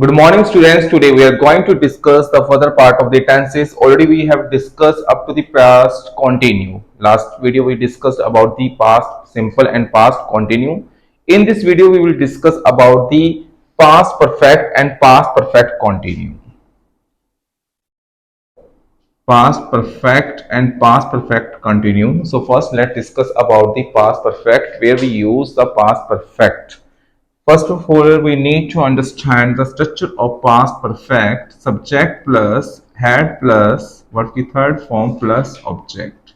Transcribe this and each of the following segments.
Good morning, students. Today we are going to discuss the further part of the tenses. Already we have discussed up to the past continue. Last video we discussed about the past simple and past continue. In this video we will discuss about the past perfect and past perfect continue. Past perfect and past perfect continue. So first let's discuss about the past perfect where we use the past perfect. First of all, we need to understand the structure of past perfect, subject plus, had plus, what's the third form plus object.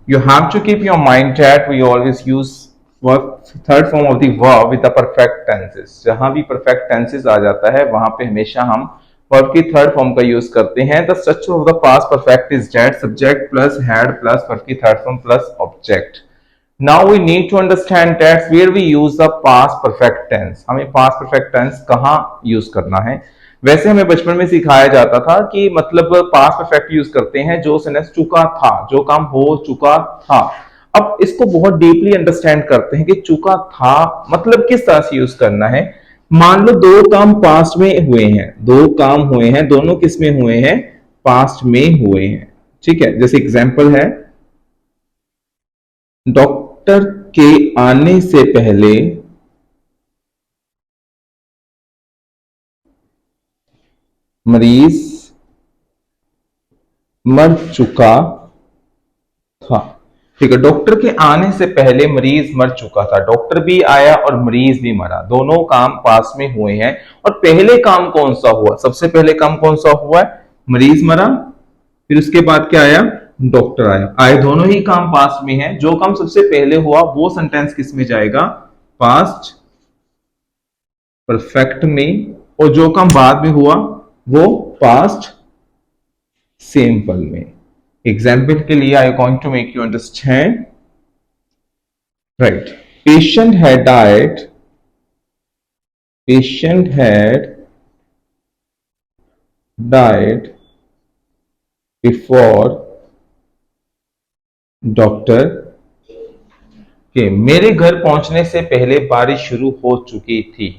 You have to keep your mind that we always use third form of the verb with the perfect tenses. जहां भी perfect tenses आ जाता है वहां पे हमेशा हम verb की third form का use करते हैं. The structure of the past perfect is that subject plus had plus verb की third form plus object. Now we need to understand that where we use the past perfect tense. हमें past perfect tense कहाँ use करना है. वैसे हमें बचपन में सिखाया जाता था कि मतलब past perfect यूज करते हैं जो सेंटेंस चुका था, जो काम हो चुका था. अब इसको बहुत डीपली अंडरस्टैंड करते हैं कि चुका था मतलब किस तरह से यूज करना है. मान लो दो काम पास्ट में हुए हैं, दो काम हुए हैं, दोनों किस में हुए हैं, पास्ट में हुए हैं. ठीक है, जैसे एग्जांपल है डॉक्टर के आने से पहले मरीज मर चुका था. ठीक है, डॉक्टर के आने से पहले मरीज मर चुका था. डॉक्टर भी आया और मरीज भी मरा, दोनों काम पास में हुए हैं. और पहले काम कौन सा हुआ, सबसे पहले काम कौन सा हुआ है, मरीज मरा, फिर उसके बाद क्या आया, डॉक्टर आया. आए दोनों ही काम पास में हैं. जो काम सबसे पहले हुआ वो सेंटेंस किस में जाएगा, पास्ट परफेक्ट में, और जो काम बाद में हुआ वो पास्ट सिंपल में. एग्जाम्पल के लिए I going to make you understand. Right, patient had died, patient had died before doctor के. मेरे घर पहुंचने से पहले बारिश शुरू हो चुकी थी.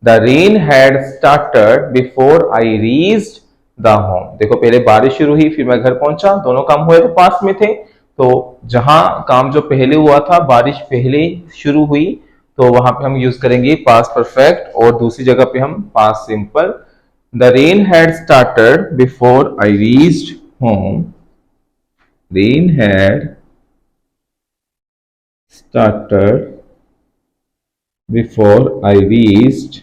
The rain had started before I reached the home. देखो पहले बारिश शुरू हुई फिर मैं घर पहुंचा, दोनों काम हुए तो पास में थे. तो जहां काम जो पहले हुआ था, बारिश पहले शुरू हुई, तो वहां पे हम यूज करेंगे पास्ट परफेक्ट, और दूसरी जगह पे हम past simple. The rain had started before I reached home. Rain had started before I reached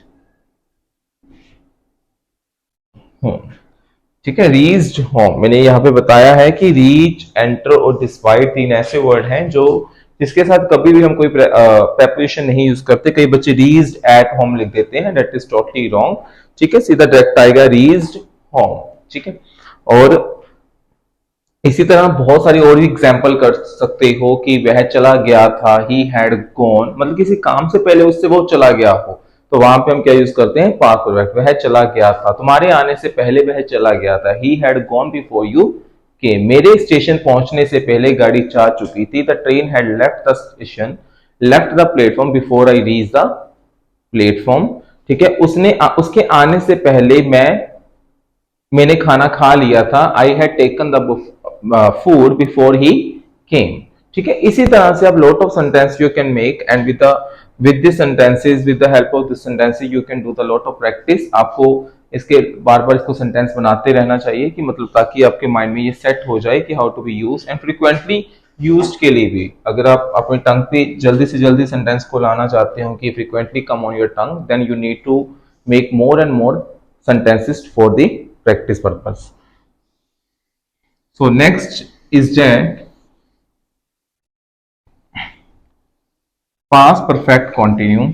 home. ठीक है, रीच्ड होम मैंने यहाँ पे बताया है कि रीच, एंटर और डिस्पाइट तीन ऐसे वर्ड हैं जो जिसके साथ कभी भी हम कोई प्रेपरेशन नहीं यूज करते. कई बच्चे रीच्ड एट होम लिख देते हैं, दैट इज टोटली रॉन्ग. ठीक है, सीधा डायरेक्ट आएगा रीच्ड होम. ठीक है, और इसी तरह बहुत सारी और भी एग्जाम्पल कर सकते हो कि वह चला गया था, ही हैड गॉन, मतलब किसी काम से पहले उससे वो चला गया हो, तो वहां पे हम क्या यूज करते हैं, पास्ट परफेक्ट. वह चला गया था, तुम्हारे आने से पहले वह चला गया था. He had gone before you came. मेरे स्टेशन पहुंचने से पहले गाड़ी जा चुकी थी. The train had left the station, left the platform before I reach the platform. ठीक है, उसके आने से पहले मैंने खाना खा लिया था. I had taken the food before he came. ठीक है, इसी तरह से आप lot of sentence you can make, and with this sentences, with the help of this sentences you can do the lot of practice. आपको इसके बार बार इसको sentence बनाते रहना चाहिए कि मतलब ताकि आपके माइंड में ये सेट हो जाए कि how to be use. And frequently used के लिए भी, अगर आप अपने टंग पे जल्दी से जल्दी सेंटेंस को लाना चाहते हो कि frequently come on your tongue, then you need to make more and more sentences for the practice purpose. So next is that past perfect continue.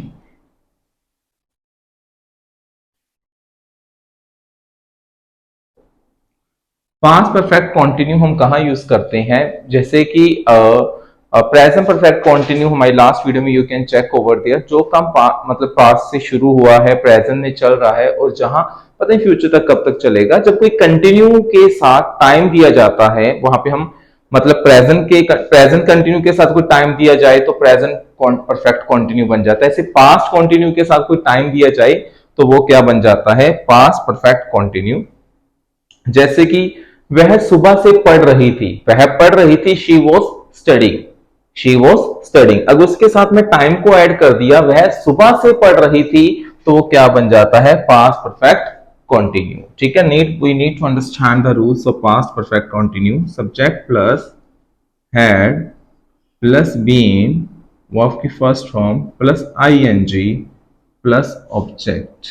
Past perfect continue हम कहाँ यूज करते हैं, जैसे कि प्रेजेंट परफेक्ट कॉन्टिन्यू हमारी last video में you can check over दिया. जो काम मतलब पास्ट से शुरू हुआ है, प्रेजेंट में चल रहा है, और जहां पता नहीं फ्यूचर तक कब तक चलेगा. जब कोई कंटिन्यू के साथ टाइम दिया जाता है वहां पे हम मतलब प्रेजेंट कंटिन्यू के साथ कोई टाइम दिया जाए तो प्रेजेंट परफेक्ट कंटिन्यू बन जाता है. ऐसे पास्ट कंटिन्यू के साथ कोई टाइम दिया जाए तो वो क्या बन जाता है, पास्ट परफेक्ट कंटिन्यू। जैसे कि वह सुबह से पढ़ रही थी, वह पढ़ रही थी, she was studying, she was studying. अगर उसके साथ में टाइम को ऐड कर दिया, वह सुबह से पढ़ रही थी, तो वो क्या बन जाता है, पास्ट परफेक्ट कंटिन्यू। ठीक है, we need to understand the rules of past perfect continue. Subject plus had plus been, verb की first form plus ING plus object.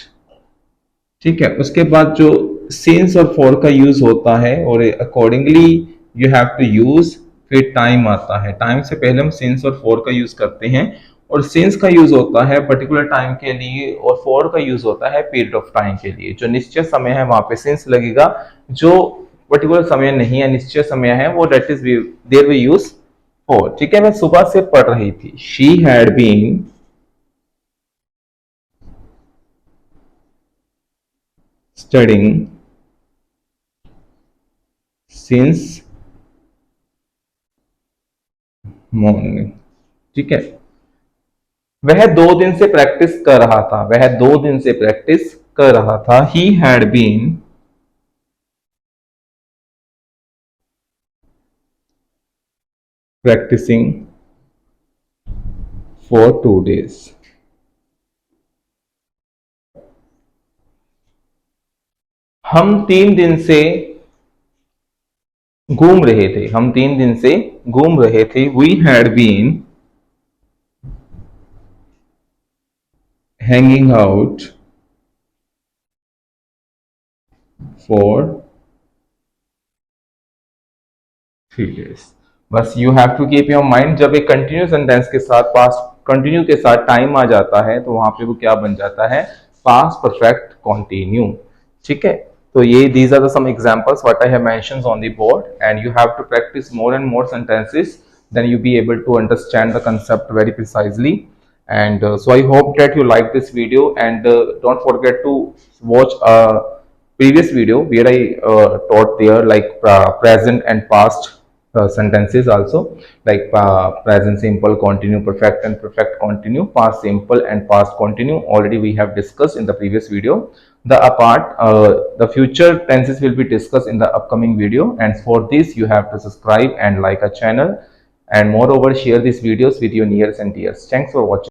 ठीक है, उसके बाद जो सिंस और फॉर का यूज होता है और accordingly you have to use, फिर टाइम आता है, टाइम से पहले हम सिंस और फॉर का यूज करते हैं, और सिंस का यूज होता है पर्टिकुलर टाइम के लिए और फॉर का यूज होता है पीरियड ऑफ टाइम के लिए। जो निश्चित समय है वहां पे सिंस लगेगा, जो पर्टिकुलर समय नहीं है, निश्चित समय है, वो that is there we use for. ठीक है, मैं सुबह से पढ़ रही थी, she had been studying since morning. ठीक है, वह 2 दिन से प्रैक्टिस कर रहा था, वह 2 दिन से प्रैक्टिस कर रहा था, he had been practising for 2 days। हम 3 दिन से घूम रहे थे, हम 3 दिन से घूम रहे थे, we had been hanging out for 3 days। बस you have to keep your mind, जब एक कंटिन्यू सेंटेंस के साथ पास्ट कंटिन्यू के साथ टाइम आ जाता है, तो वहां पे वो क्या बन जाता है, पास्ट परफेक्ट कंटिन्यू। ठीक है, तो ये these are the some examples what I have mentioned on the board, and you have to practice more and more sentences, then you be able to understand the concept very precisely। And so I hope that you like this video, and don't forget to watch a previous video where I taught there like present and past sentences also, like present simple, continue perfect and perfect continue, past simple and past continue already we have discussed in the previous video. The future tenses will be discussed in the upcoming video, and for this you have to subscribe and like our channel, and moreover share these videos with your nearest and dears. Thanks for watching.